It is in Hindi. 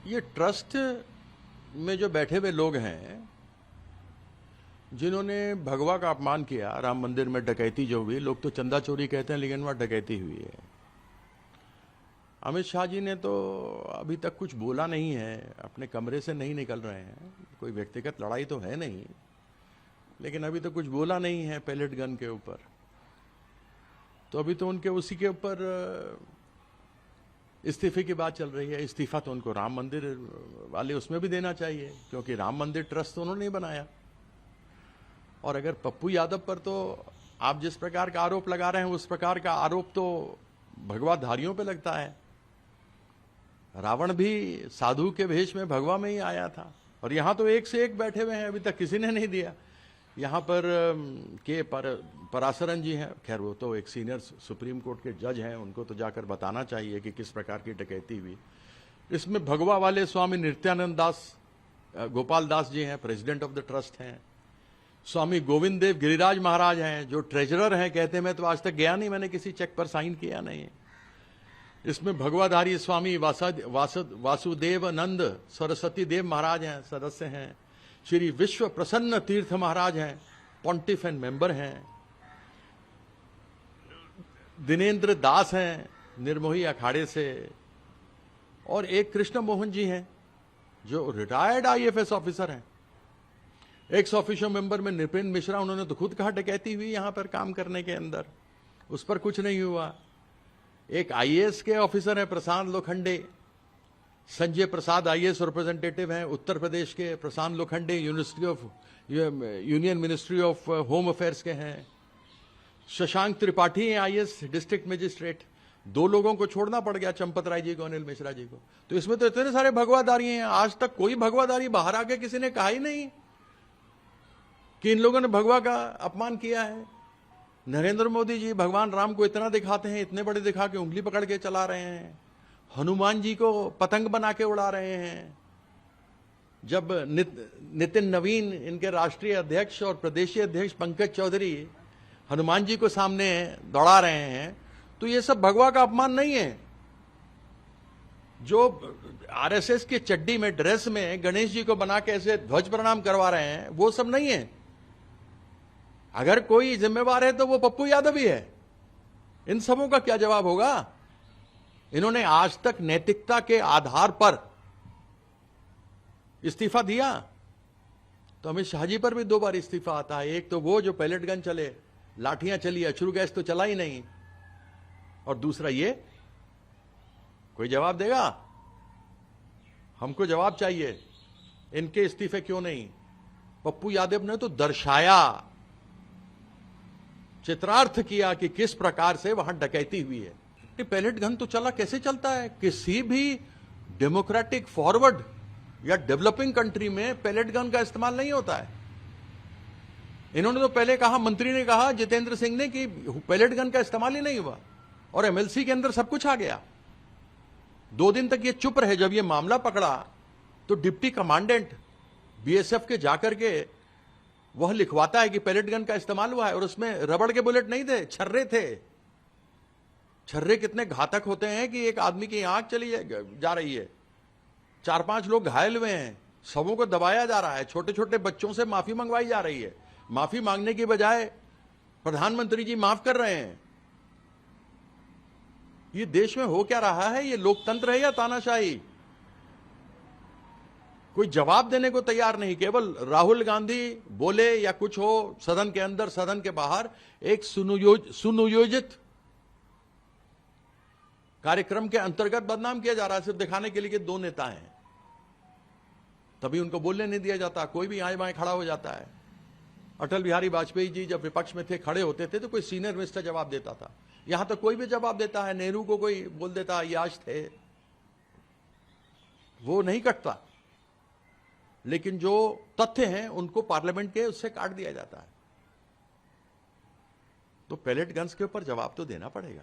ये ट्रस्ट में जो बैठे हुए लोग हैं, जिन्होंने भगवा का अपमान किया, राम मंदिर में डकैती जो हुई, लोग तो चंदा चोरी कहते हैं लेकिन वहां डकैती हुई है। अमित शाह जी ने तो अभी तक कुछ बोला नहीं है, अपने कमरे से नहीं निकल रहे हैं। कोई व्यक्तिगत लड़ाई तो है नहीं, लेकिन अभी तो कुछ बोला नहीं है पैलेट गन के ऊपर। तो अभी तो उनके उसी के ऊपर इस्तीफे की बात चल रही है। इस्तीफा तो उनको राम मंदिर वाले उसमें भी देना चाहिए, क्योंकि राम मंदिर ट्रस्ट तो उन्होंने नहीं बनाया। और अगर पप्पू यादव पर तो आप जिस प्रकार का आरोप लगा रहे हैं, उस प्रकार का आरोप तो भगवाधारियों पे लगता है। रावण भी साधु के भेष में भगवा में ही आया था, और यहां तो एक से एक बैठे हुए हैं, अभी तक किसी ने नहीं दिया। यहां पर पराशरन जी हैं, खैर वो तो एक सीनियर सुप्रीम कोर्ट के जज हैं, उनको तो जाकर बताना चाहिए कि किस प्रकार की डकैती हुई। इसमें भगवा वाले स्वामी नित्यानंद दास गोपाल दास जी हैं, प्रेसिडेंट ऑफ द ट्रस्ट हैं। स्वामी गोविंद देव गिरिराज महाराज हैं, जो ट्रेजरर हैं। कहते मैं तो आज तक गया नहीं, मैंने किसी चेक पर साइन किया नहीं। इसमें भगवाधारी स्वामी वासुदेवानंद सरस्वती देव महाराज हैं, सदस्य हैं। श्री विश्व प्रसन्न तीर्थ महाराज हैं, पॉन्टिफ एंड मेंबर हैं। दिनेंद्र दास हैं, निर्मोही अखाड़े से। और एक कृष्ण मोहन जी हैं, जो रिटायर्ड आईएफएस ऑफिसर हैं। एक्स ऑफिशियो मेंबर में नृपेंद्र मिश्रा, उन्होंने तो खुद कहा डकैती हुई यहां पर काम करने के अंदर, उस पर कुछ नहीं हुआ। एक आईएएस के ऑफिसर है प्रशांत लोखंडे, संजय प्रसाद आईएएस रिप्रेजेंटेटिव हैं उत्तर प्रदेश के। Prashant Lokhande Union Ministry of Home Affairs के हैं। शशांक त्रिपाठी हैं आईएएस डिस्ट्रिक्ट मजिस्ट्रेट। 2 लोगों को छोड़ना पड़ गया, चंपत राय जी को, अनिल मिश्रा जी को। तो इसमें तो इतने सारे भगवाधारी हैं, आज तक कोई भगवाधारी बाहर आके किसी ने कहा ही नहीं कि इन लोगों ने भगवा का अपमान किया है। नरेंद्र मोदी जी भगवान राम को इतना दिखाते हैं, इतने बड़े दिखा के उंगली पकड़ के चला रहे हैं। हनुमान जी को पतंग बना के उड़ा रहे हैं। जब नितिन नवीन, इनके राष्ट्रीय अध्यक्ष और प्रदेशीय अध्यक्ष पंकज चौधरी हनुमान जी को सामने दौड़ा रहे हैं, तो ये सब भगवा का अपमान नहीं है। जो आरएसएस की चड्डी में, ड्रेस में गणेश जी को बना के ऐसे ध्वज प्रणाम करवा रहे हैं, वो सब नहीं है। अगर कोई जिम्मेवार है तो वो पप्पू यादव ही है। इन सबों का क्या जवाब होगा? इन्होंने आज तक नैतिकता के आधार पर इस्तीफा दिया, तो अमित शाह जी पर भी 2 बार इस्तीफा आता है। एक तो वो जो पैलेट गन चले, लाठियां चली, अश्रु गैस तो चला ही नहीं, और दूसरा ये। कोई जवाब देगा? हमको जवाब चाहिए। इनके इस्तीफे क्यों नहीं? पप्पू यादव ने तो दर्शाया, चित्रार्थ किया कि किस प्रकार से वहां डकैती हुई है। पैलेट गन तो चला, कैसे चलता है? किसी भी डेमोक्रेटिक फॉरवर्ड या डेवलपिंग कंट्री में पैलेट गन का इस्तेमाल नहीं होता है। इन्होंने तो पहले कहा, मंत्री ने कहा, जितेंद्र सिंह ने, कि पैलेट गन का इस्तेमाल ही नहीं हुआ, और एमएलसी के अंदर सब कुछ आ गया। 2 दिन तक ये चुप रहे। जब ये मामला पकड़ा तो डिप्टी कमांडेंट बीएसएफ के जाकर के वह लिखवाता है कि पैलेट गन का इस्तेमाल हुआ है, और उसमें रबड़ के बुलेट नहीं थे, छर्रे थे। छर्रे कितने घातक होते हैं कि एक आदमी की आंख चली जा रही है, 4-5 लोग घायल हुए हैं, सबों को दबाया जा रहा है, छोटे छोटे बच्चों से माफी मंगवाई जा रही है। माफी मांगने की बजाय प्रधानमंत्री जी माफ कर रहे हैं। ये देश में हो क्या रहा है? ये लोकतंत्र है या तानाशाही? कोई जवाब देने को तैयार नहीं। केवल राहुल गांधी बोले या कुछ हो, सदन के अंदर, सदन के बाहर एक सुनियोजित कार्यक्रम के अंतर्गत बदनाम किया जा रहा है, सिर्फ दिखाने के लिए कि 2 नेता हैं। तभी उनको बोलने नहीं दिया जाता, कोई भी आए बाएं खड़ा हो जाता है। अटल बिहारी वाजपेयी जी जब विपक्ष में थे, खड़े होते थे, तो कोई सीनियर मिनिस्टर जवाब देता था। यहां तो कोई भी जवाब देता है। नेहरू को कोई बोल देता है, याश थे, वो नहीं कटता। लेकिन जो तथ्य हैं उनको पार्लियामेंट के उससे काट दिया जाता है। तो पैलेट गन्स के ऊपर जवाब तो देना पड़ेगा।